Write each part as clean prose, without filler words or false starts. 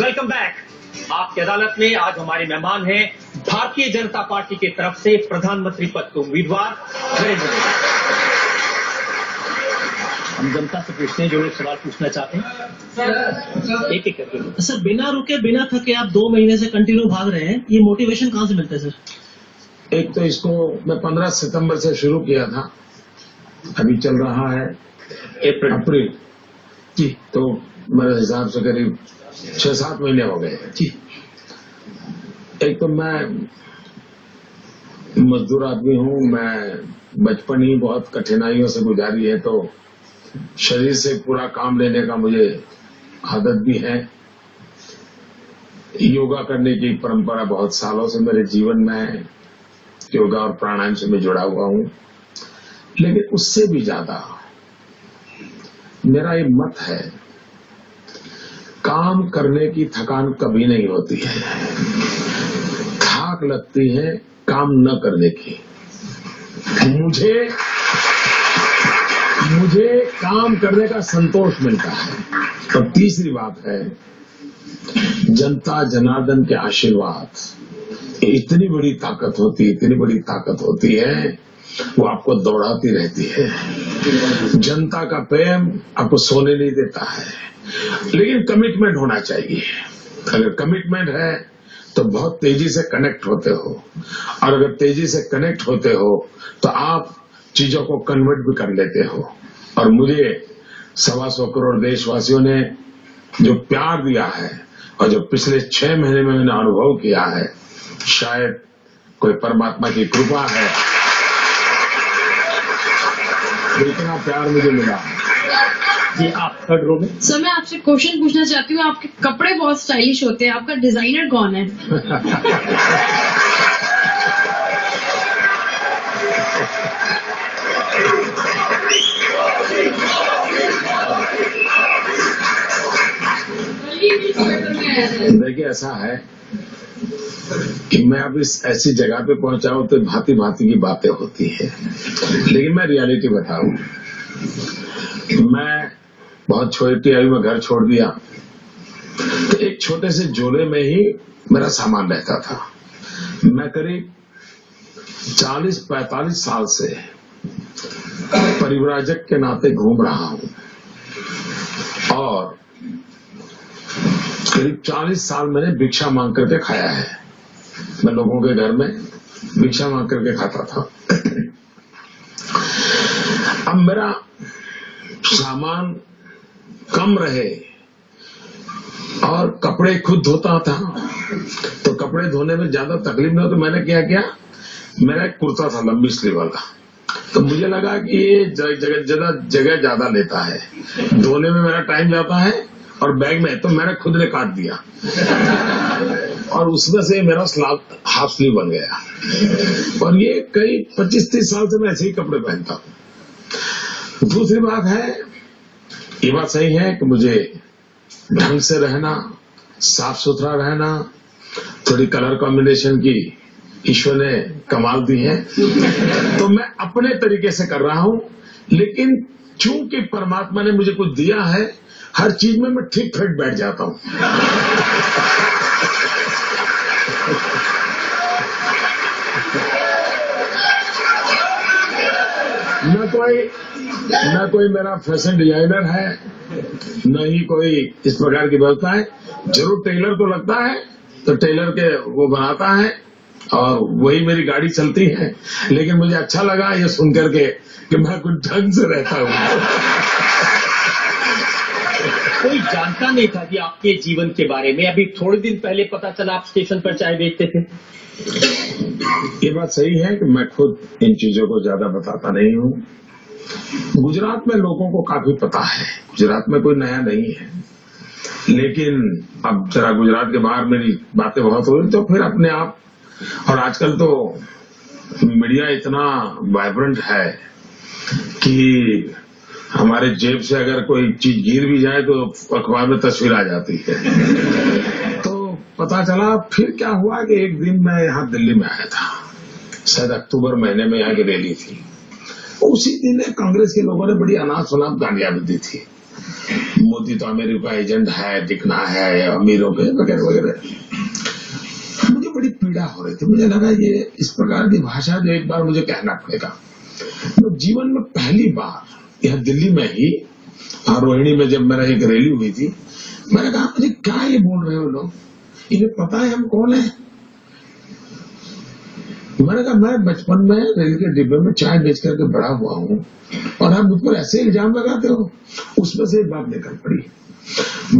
Welcome back. आपकी अदालत में आज हमारे मेहमान हैं भारतीय जनता पार्टी की तरफ से प्रधानमंत्री पद के उम्मीदवार नरेंद्र मोदी। हम जनता से पूछते हैं जो लोग सवाल पूछना चाहते हैं, एक एक करके। सर, बिना रुके बिना थके आप 2 महीने से कंटिन्यू भाग रहे हैं, ये मोटिवेशन कहाँ से मिलता है सर? एक तो इसको मैं 15 सितंबर से शुरू किया था, अभी चल रहा है अप्रैल जी, तो मेरे हिसाब से करीब 6-7 महीने हो गए जी। एक तो मैं मजदूर आदमी हूँ, मैं बचपन ही बहुत कठिनाइयों से गुजारी है, तो शरीर से पूरा काम लेने का मुझे आदत भी है। योगा करने की परंपरा बहुत सालों से मेरे जीवन में है, योगा और प्राणायाम से मैं जुड़ा हुआ हूँ। लेकिन उससे भी ज्यादा मेरा ये मत है, काम करने की थकान कभी नहीं होती है, थाक लगती है काम न करने की। मुझे काम करने का संतोष मिलता है। और तीसरी बात है, जनता जनार्दन के आशीर्वाद इतनी बड़ी ताकत होती है, वो आपको दौड़ाती रहती है। जनता का प्रेम आपको सोने नहीं देता है, लेकिन कमिटमेंट होना चाहिए। अगर कमिटमेंट है तो बहुत तेजी से कनेक्ट होते हो, और अगर तेजी से कनेक्ट होते हो तो आप चीजों को कन्वर्ट भी कर लेते हो। और मुझे 125 करोड़ देशवासियों ने जो प्यार दिया है और जो पिछले 6 महीने में मैंने अनुभव किया है, शायद कोई परमात्मा की कृपा है, इतना प्यार मुझे मिला। जी, आप थर्ड रो में। सर, मैं आपसे क्वेश्चन पूछना चाहती हूँ, आपके कपड़े बहुत स्टाइलिश होते हैं, आपका डिजाइनर कौन है? देखिए, ऐसा है कि मैं अब इस ऐसी जगह पे पहुंचा हूं तो भांति भांति की बातें होती है, लेकिन मैं रियलिटी बताऊं, मैं बहुत छोटी आयु में घर छोड़ दिया, तो एक छोटे से झोले में ही मेरा सामान रहता था। मैं करीब 40-45 साल से परिव्राजक के नाते घूम रहा हूं, और करीब 40 साल मैंने भिक्षा मांग करके खाया है। मैं लोगों के घर में भिक्षा मांग करके खाता था। अब मेरा सामान कम रहे और कपड़े खुद धोता था, तो कपड़े धोने में ज्यादा तकलीफ नहीं हो, तो मैंने क्या किया, मेरा एक कुर्ता था लंबी स्लीव वाला, तो मुझे लगा कि ये जगह ज्यादा लेता है, धोने में मेरा टाइम जाता है और बैग में, तो मैंने खुद ने काट दिया और उसमें से मेरा हाफ स्लीव बन गया। और ये कई 25-30 साल से मैं ऐसे ही कपड़े पहनता हूँ। दूसरी बात है, ये बात सही है कि मुझे ढंग से रहना, साफ सुथरा रहना, थोड़ी कलर कॉम्बिनेशन की ईश्वर ने कमाल दी है, तो मैं अपने तरीके से कर रहा हूं। लेकिन चूंकि परमात्मा ने मुझे कुछ दिया है, हर चीज में मैं ठीक फिट बैठ जाता हूं। न कोई मेरा फैशन डिजाइनर है, न ही कोई इस प्रकार की व्यवस्था है। जरूर टेलर तो लगता है, तो टेलर के वो बनाता है और वही मेरी गाड़ी चलती है। लेकिन मुझे अच्छा लगा ये सुन करके कि मैं कुछ ढंग से रहता हूँ। कोई जानता नहीं था कि आपके जीवन के बारे में, अभी थोड़े दिन पहले पता चला आप स्टेशन पर चाय बेचते थे। ये बात सही है कि मैं खुद इन चीजों को ज्यादा बताता नहीं हूँ। गुजरात में लोगों को काफी पता है, गुजरात में कोई नया नहीं है, लेकिन अब जरा गुजरात के बाहर मेरी बातें बहुत हो रही, तो फिर अपने आप, और आजकल तो मीडिया इतना वाइब्रेंट है कि हमारे जेब से अगर कोई चीज गिर भी जाए तो अखबार में तस्वीर आ जाती है। तो पता चला, फिर क्या हुआ कि एक दिन मैं यहाँ दिल्ली में आया था, शायद अक्टूबर महीने में यहाँ की रैली थी। उसी दिन कांग्रेस के लोगों ने बड़ी अनाप शनाप गालियां भी दी थी। मोदी तो अमेरिका का एजेंट है, दिखना है अमीरों पे वगैरह वगैरह। मुझे बड़ी पीड़ा हो रही थी। मुझे लगा ये इस प्रकार की भाषा जो एक बार मुझे कहना पड़ेगा। मैं जीवन में पहली बार यह दिल्ली में ही रोहिणी में जब मेरा एक रैली हुई थी, मैंने कहा मुझे क्या ये बोल रहे हो लोग, इन्हें पता है हम कौन है। मैंने कहा मैं बचपन में रेल के डिब्बे में चाय बेच करके बड़ा हुआ हूँ और आप मुझ पर ऐसे इल्जाम लगाते हो। उसमें से एक बात निकल पड़ी।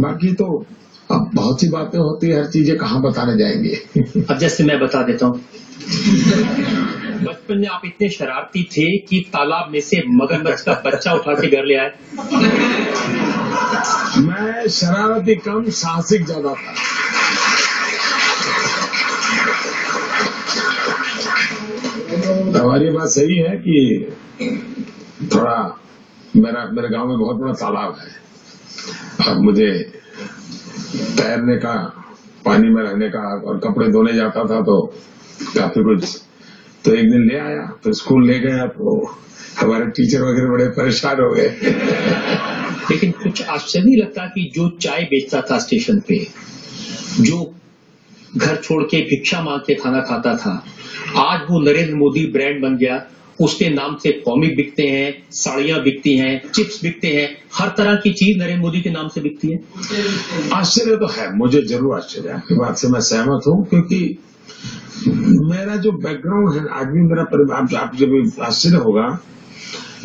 बाकी तो अब बहुत सी बातें होती है, हर चीजें कहाँ बताने जाएंगे। अब जैसे मैं बता देता हूँ, बचपन में आप इतने शरारती थे कि तालाब में से मगरमच्छ का बच्चा उठा के घर ले आए। मैं शरारती कम, साहसिक ज्यादा था। हमारी बात सही है कि थोड़ा मेरे गांव में बहुत बड़ा तालाब है और मुझे तैरने का, पानी में रहने का और कपड़े धोने जाता था तो काफी कुछ। तो एक दिन ले आया, तो स्कूल ले गया तो हमारे टीचर वगैरह बड़े परेशान हो गए। लेकिन कुछ आश्चर्य नहीं लगता कि जो चाय बेचता था स्टेशन पे, जो घर छोड़ के भिक्षा मांग के खाना खाता था, आज वो नरेंद्र मोदी ब्रांड बन गया। उसके नाम से कॉमिक बिकते हैं, साड़ियां बिकती हैं, चिप्स बिकते हैं, हर तरह की चीज नरेंद्र मोदी के नाम से बिकती है। आश्चर्य तो है, मुझे जरूर आश्चर्य है। आपकी बात से मैं सहमत हूँ, क्योंकि मेरा जो बैकग्राउंड है, आज भी मेरा परिवार, आप जब आश्चर्य होगा,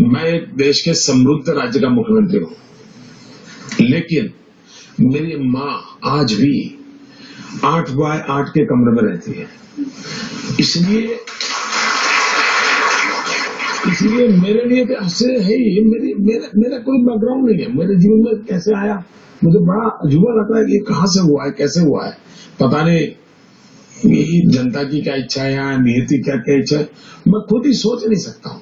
मैं एक देश के समृद्ध राज्य का मुख्यमंत्री हूँ, लेकिन मेरी माँ आज भी 8 बाय 8 के कमरे में रहती है। इसलिए मेरे लिए तो आश्चर्य है ही। मेरा कोई बैकग्राउंड नहीं है। मेरे जीवन में कैसे आया, मुझे बड़ा अजूबा लगता है कि कहाँ से हुआ है, कैसे हुआ है, पता नहीं। ये जनता की क्या इच्छा है या नियति क्या क्या इच्छा है, मैं खुद ही सोच नहीं सकता हूँ।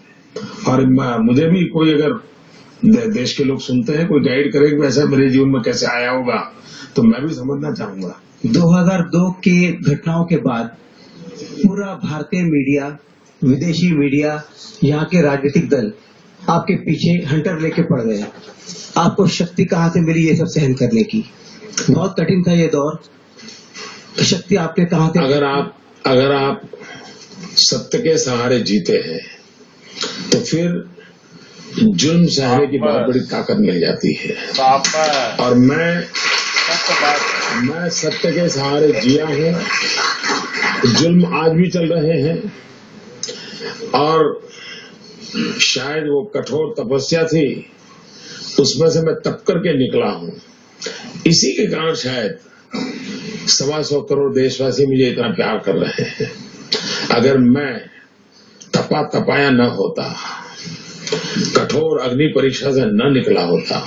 और मुझे भी कोई अगर देश के लोग सुनते हैं, कोई गाइड करे कि ऐसा मेरे जीवन में कैसे आया होगा, तो मैं भी समझना चाहूंगा। 2002 के घटनाओं के बाद पूरा भारतीय मीडिया, विदेशी मीडिया, यहाँ के राजनीतिक दल आपके पीछे हंटर लेके पड़ गए। आपको शक्ति कहाँ से मिली ये सब सहन करने की? बहुत कठिन था ये दौर, शक्ति आपने कहाँ से? अगर आप सत्य के सहारे जीते हैं तो फिर जुल्म सहने की बहुत बड़ी ताकत मिल जाती है। और मैं सत्य के सहारे जिया हूँ। जुल्म आज भी चल रहे हैं और शायद वो कठोर तपस्या थी, उसमें से मैं तप करके निकला हूँ। इसी के कारण शायद 125 करोड़ देशवासी मुझे इतना प्यार कर रहे हैं। अगर मैं तपाया न होता, कठोर अग्नि परीक्षा से न निकला होता,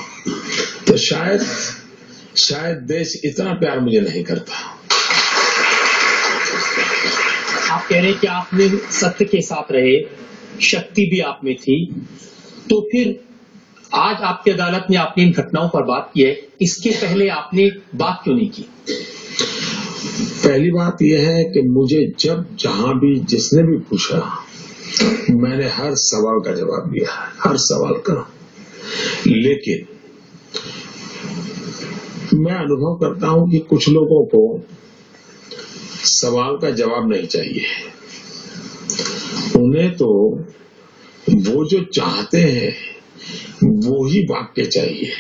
तो शायद देश इतना प्यार मुझे नहीं करता। आप कह रहे हैं कि आपने सत्य के साथ रहे, शक्ति भी आप में थी, तो फिर आज आपकी अदालत ने आपने इन घटनाओं पर बात की है, इसके पहले आपने बात क्यों नहीं की? पहली बात यह है कि मुझे जब जहां भी जिसने भी पूछा, मैंने हर सवाल का जवाब दिया, हर सवाल का। लेकिन मैं अनुभव करता हूं कि कुछ लोगों को सवाल का जवाब नहीं चाहिए, उन्हें तो वो जो चाहते हैं वो ही वाक्य चाहिए।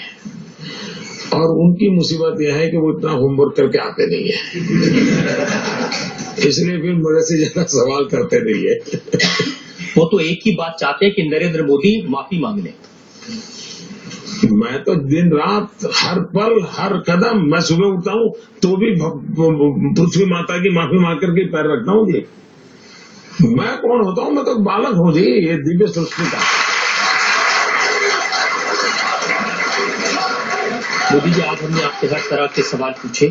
और उनकी मुसीबत यह है कि वो इतना होमवर्क करके आते नहीं है, इसलिए फिर मेरे से ज्यादा सवाल करते नहीं है। वो तो एक ही बात चाहते हैं कि नरेंद्र मोदी माफी मांग लें। मैं तो दिन रात, हर पल, हर कदम, मैं सुबह उठता हूँ तो भी पृथ्वी माता की माफी मांग करके पैर रखता हूँ जी। मैं कौन होता हूँ? मैं तो बालक हूँ जी, ये दिव्य सृष्टि का। मोदी जी, आज हमने आपसे हर तरह के सवाल पूछे,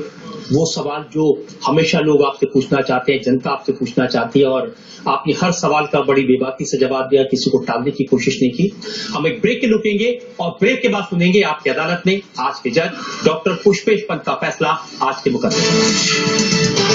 वो सवाल जो हमेशा लोग आपसे पूछना चाहते हैं, जनता आपसे पूछना चाहती है, और आपने हर सवाल का बड़ी बेबाकी से जवाब दिया, किसी को टालने की कोशिश नहीं की। हम एक ब्रेक के रुकेंगे और ब्रेक के बाद सुनेंगे आपकी अदालत में आज के जज डॉक्टर पुष्पेश पंत का फैसला आज के मुकदमे।